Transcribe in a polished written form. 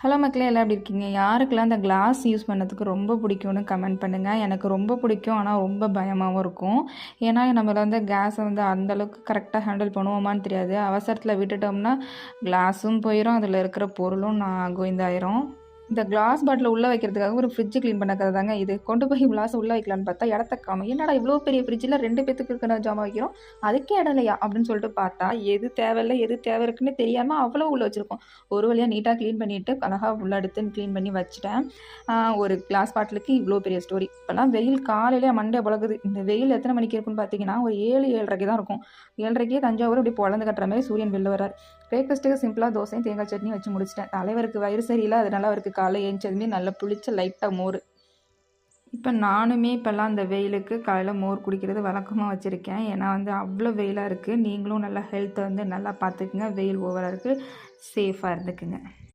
Hello மக்களே, எல்லாம் எப்படி இருக்கீங்க? யாருக்கெல்லாம் அந்த கிளாஸ் யூஸ் பண்ணதுக்கு ரொம்ப பிடிக்கும்னு கமெண்ட் பண்ணுங்கள். எனக்கு ரொம்ப பிடிக்கும், ஆனால் ரொம்ப பயமாகவும் இருக்கும். ஏன்னா நம்மள வந்து கேஸை வந்து அந்தளவுக்கு கரெக்டாக ஹேண்டில் பண்ணுவோமான்னு தெரியாது. அவசரத்தில் விட்டுட்டோம்னா கிளாஸும் போயிடும், அதில் இருக்கிற பொருளும் கோவிந்தாயிரும். இந்த கிளாஸ் பாட்டில் உள்ளே வைக்கிறதுக்காக ஒரு ஃப்ரிட்ஜ் க்ளீன் பண்ண கதை தாங்க இது. கொண்டு போய் கிளாஸ் உள்ளே வைக்கலான்னு பார்த்தா இடத்த காணும். என்னடா இவ்வளோ பெரிய ஃப்ரிட்ஜில் 2 பேத்துக்கு இருக்கிற ஜாமான் வைக்கிறோம், அதுக்கே இடம் இல்லையா அப்படின்னு சொல்லிட்டு பார்த்தா எது தேவையில்லை எது தேவை இருக்குன்னு தெரியாமல் அவ்வளோ உள்ளே வச்சுருக்கோம். ஒரு வழியாக நீட்டாக க்ளீன் பண்ணிவிட்டு அழகாக உள்ளே எடுத்து க்ளீன் பண்ணி வச்சுட்டேன். ஒரு கிளாஸ் பாட்டிலுக்கு இவ்வளோ பெரிய ஸ்டோரி. இப்போல்லாம் வெயில் காலையிலே மண்டே புழகுது. இந்த வெயில் எத்தனை மணிக்கு இருக்குன்னு பார்த்தீங்கன்னா ஒரு 7-7:30 தான் இருக்கும். 7:30 தஞ்சாவூர் இப்படி பொழந்து கட்டுற மாதிரி சூரியன் வெளில வரார். பிரேக்ஃபாஸ்ட்டுக்கு சிம்பிளாக தோசையும் தேங்காய் சட்னி வச்சு முடிச்சிட்டேன். தலைவருக்கு வயிறு சரியில்லை, அதனால அவருக்கு காலை ஏஞ்சதுமே நல்லா புளிச்ச லைட்டாக மோர். இப்போ நானுமே இப்போல்லாம் அந்த வெயிலுக்கு காலையில் மோர் குடிக்கிறது வழக்கமாக வச்சுருக்கேன். ஏன்னா வந்து அவ்வளோ வெயிலாக இருக்குது. நீங்களும் நல்லா ஹெல்த்தை வந்து நல்லா பார்த்துக்குங்க. வெயில் ஓவராக இருக்குது, சேஃபாக இருந்துக்குங்க.